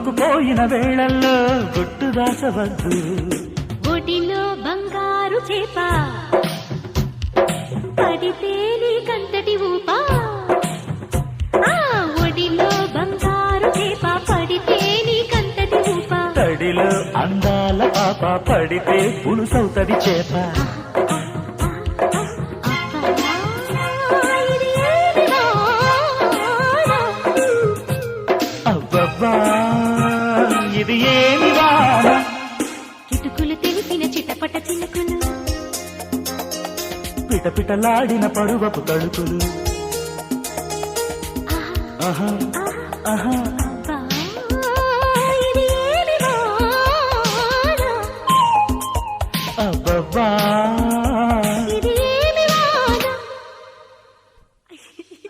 కొనుక్కుపోయిన వేళల్లో గుట్టు దాచవద్దు. ఒడిలో బంగారు చేప పడితే నీకంతటి ఊపా. ఒడిలో బంగారు చేప పడితే నీకంతటి ఊపా. తడిలో అందాల పాప పడితే పులుసవుతది చేప. అబ్బబ్బా ఇది ఏమి వాన. కిటుకులు తెలిపిన చిటపట చిలుకులు పిటపిటలాడిన పరువపు తడుకులు. ఆహా ఆహా